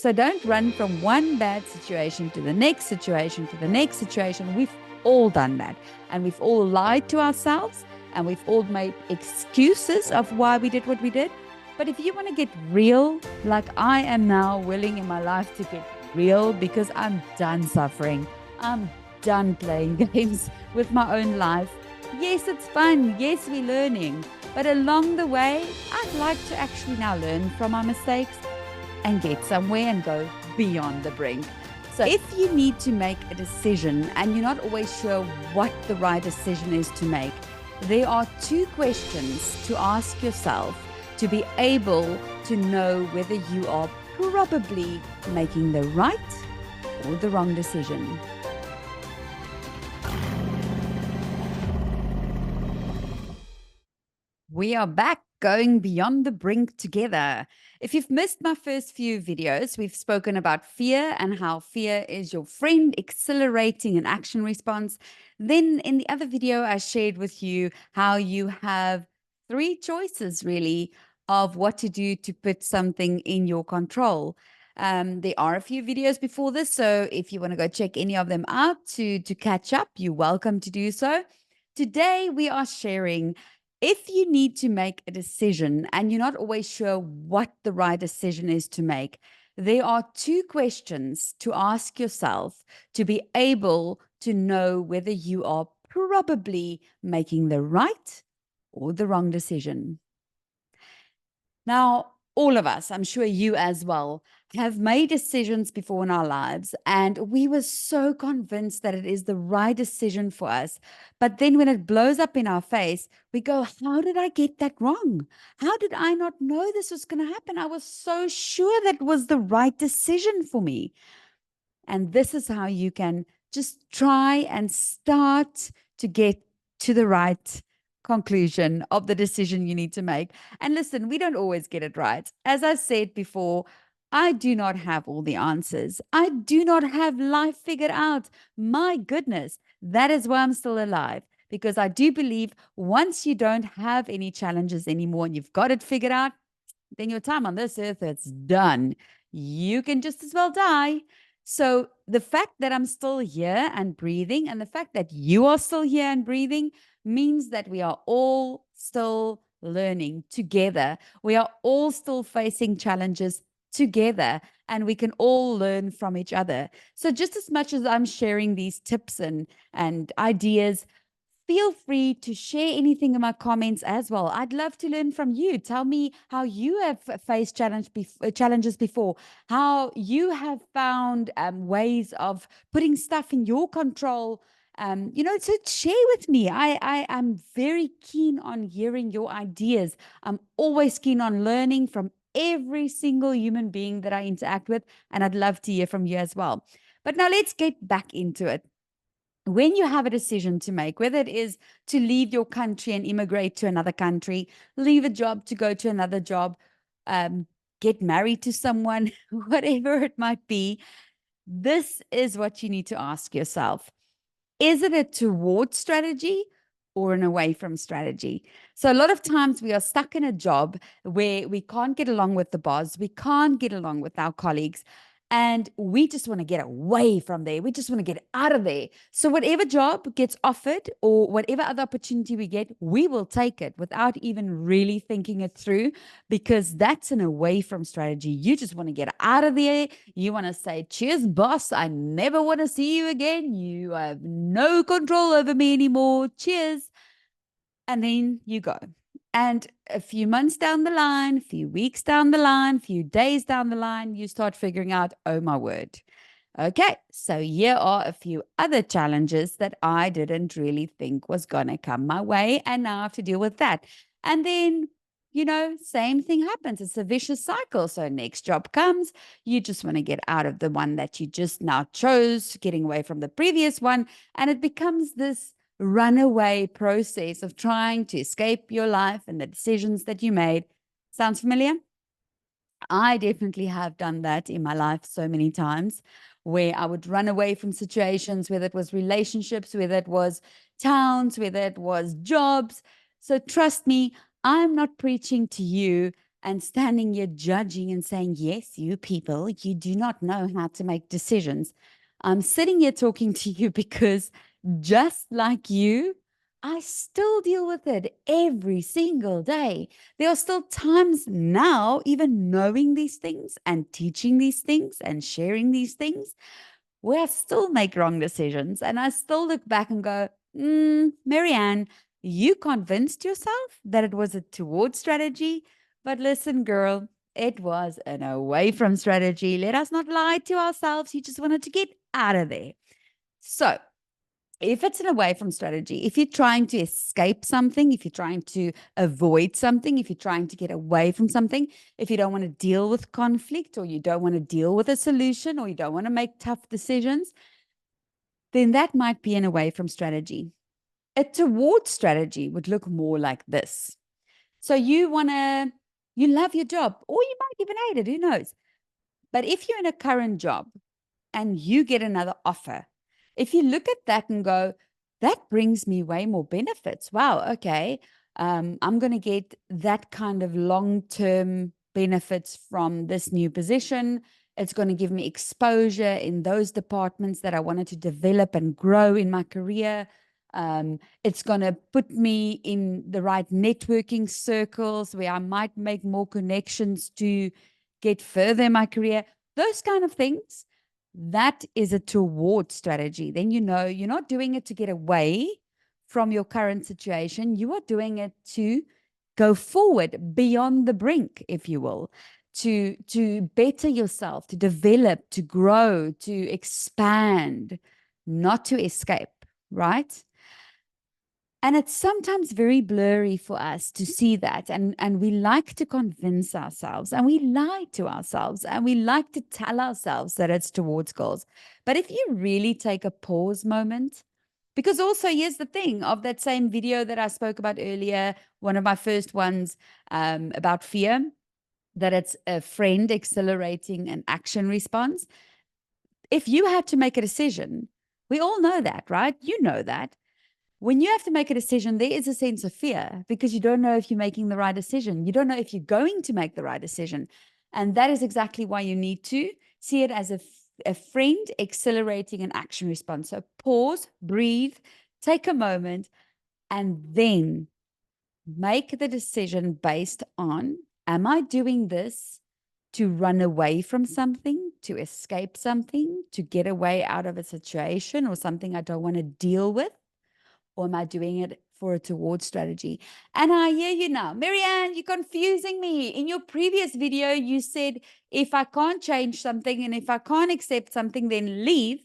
So don't run from one bad situation to the next situation to the next situation. We've all done that. And we've all lied to ourselves and we've all made excuses of why we did what we did. But if you want to get real, like I am now willing in my life to get real because I'm done suffering, I'm done playing games with my own life. Yes, it's fun. Yes, we're learning. But along the way, I'd like to actually now learn from our mistakes and get somewhere and go beyond the brink. So if you need to make a decision and you're not always sure what the right decision is to make, there are two questions to ask yourself to be able to know whether you are probably making the right or the wrong decision. We are back going beyond the brink together. If you've missed my first few videos, we've spoken about fear and how fear is your friend accelerating an action response. Then in the other video, I shared with you how you have three choices really of what to do to put something in your control. There are a few videos before this, so if you want to go check any of them out to catch up, you're welcome to do so. Today, we are sharing if you need to make a decision and you're not always sure what the right decision is to make, there are two questions to ask yourself to be able to know whether you are probably making the right or the wrong decision. Now, all of us, I'm sure you as well, have made decisions before in our lives, and we were so convinced that it is the right decision for us. But then when it blows up in our face, we go, how did I get that wrong? How did I not know this was going to happen? I was so sure that was the right decision for me. And this is how you can just try and start to get to the right conclusion of the decision you need to make. And listen, we don't always get it right. As I said before, I do not have all the answers. I do not have life figured out. My goodness, that is why I'm still alive. Because I do believe once you don't have any challenges anymore and you've got it figured out, then your time on this earth, it's done. You can just as well die. So the fact that I'm still here and breathing, and the fact that you are still here and breathing, means that we are all still learning together. We are all still facing challenges together, and we can all learn from each other. So just as much as I'm sharing these tips and ideas, feel free to share anything in my comments as well. I'd love to learn from you. Tell me how you have faced challenges before, how you have found ways of putting stuff in your control. So share with me. I am very keen on hearing your ideas. I'm always keen on learning from every single human being that I interact with, and I'd love to hear from you as well. But now let's get back into it. When you have a decision to make, whether it is to leave your country and immigrate to another country, leave a job to go to another job, get married to someone, whatever it might be, this is what you need to ask yourself. Is it a toward strategy or an away from strategy? So a lot of times we are stuck in a job where we can't get along with the boss, we can't get along with our colleagues, and we just want to get away from there. We just want to get out of there. So whatever job gets offered or whatever other opportunity we get, we will take it without even really thinking it through, because that's an away from strategy. You just want to get out of there. You want to say, cheers, boss. I never want to see you again. You have no control over me anymore. Cheers. And then you go. And a few months down the line, a few weeks down the line, a few days down the line, you start figuring out, oh my word. Okay, so here are a few other challenges that I didn't really think was going to come my way, and now I have to deal with that. And then, same thing happens. It's a vicious cycle. So next job comes, you just want to get out of the one that you just now chose, getting away from the previous one, and it becomes this runaway process of trying to escape your life and the decisions that you made. Sounds familiar? I definitely have done that in my life so many times, where I would run away from situations, whether it was relationships, whether it was towns, whether it was jobs. So trust me, I'm not preaching to you and standing here judging and saying, yes, you people, you do not know how to make decisions. I'm sitting here talking to you because just like you, I still deal with it every single day. There are still times now, even knowing these things and teaching these things and sharing these things, where I still make wrong decisions. And I still look back and go, Marianne, you convinced yourself that it was a toward strategy. But listen, girl, it was an away from strategy. Let us not lie to ourselves. You just wanted to get out of there. So, if it's an away from strategy, if you're trying to escape something, if you're trying to avoid something, if you're trying to get away from something, if you don't want to deal with conflict, or you don't want to deal with a solution, or you don't want to make tough decisions, then that might be an away from strategy. A toward strategy would look more like this. So you love your job, or you might even hate it, who knows? But if you're in a current job and you get another offer, if you look at that and go, that brings me way more benefits. Wow, okay. I'm going to get that kind of long-term benefits from this new position. It's going to give me exposure in those departments that I wanted to develop and grow in my career. It's going to put me in the right networking circles where I might make more connections to get further in my career. Those kind of things. That is a toward strategy. Then you know you're not doing it to get away from your current situation. You are doing it to go forward beyond the brink, if you will, to better yourself, to develop, to grow, to expand, not to escape, right? And it's sometimes very blurry for us to see that. And we like to convince ourselves, and we lie to ourselves, and we like to tell ourselves that it's towards goals. But if you really take a pause moment, because also here's the thing of that same video that I spoke about earlier, one of my first ones about fear, that it's a friend accelerating an action response. If you had to make a decision, we all know that, right? You know that. When you have to make a decision, there is a sense of fear because you don't know if you're making the right decision. You don't know if you're going to make the right decision. And that is exactly why you need to see it as a friend accelerating an action response. So pause, breathe, take a moment, and then make the decision based on, am I doing this to run away from something, to escape something, to get away out of a situation or something I don't want to deal with? Or am I doing it for a toward strategy? And I hear you now, Marianne, you're confusing me. In your previous video, you said, if I can't change something and if I can't accept something, then leave.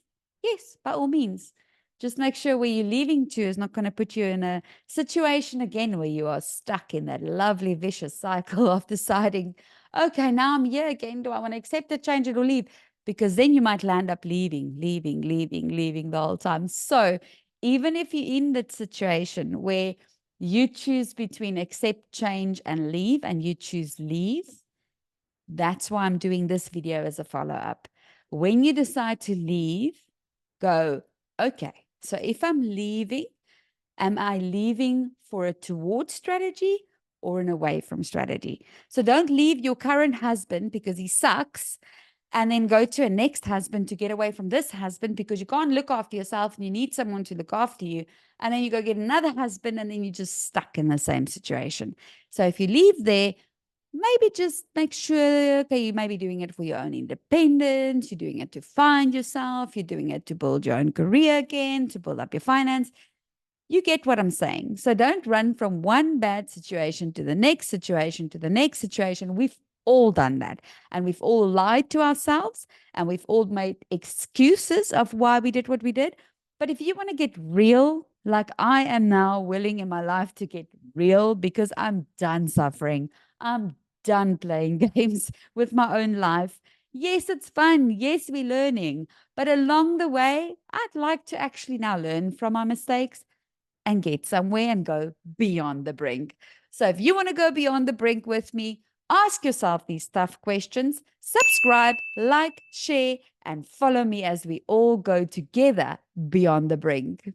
Yes, by all means. Just make sure where you're leaving to is not going to put you in a situation again where you are stuck in that lovely vicious cycle of deciding, okay, now I'm here again. Do I want to accept it, change it, or leave? Because then you might land up leaving the whole time. So even if you're in that situation where you choose between accept, change, and leave, and you choose leave, that's why I'm doing this video as a follow-up. When you decide to leave, go, okay, so if I'm leaving, am I leaving for a toward strategy or an away from strategy? So don't leave your current husband because he sucks and then go to a next husband to get away from this husband because you can't look after yourself and you need someone to look after you. And then you go get another husband and then you're just stuck in the same situation. So if you leave there, maybe just make sure, okay, you may be doing it for your own independence. You're doing it to find yourself. You're doing it to build your own career again, to build up your finance. You get what I'm saying. So don't run from one bad situation to the next situation to the next situation. We've all done that. And we've all lied to ourselves and we've all made excuses of why we did what we did. But if you want to get real, like I am now willing in my life to get real because I'm done suffering. I'm done playing games with my own life. Yes, it's fun. Yes, we're learning. But along the way, I'd like to actually now learn from my mistakes and get somewhere and go beyond the brink. So if you want to go beyond the brink with me, ask yourself these tough questions, subscribe, like, share, and follow me as we all go together beyond the brink.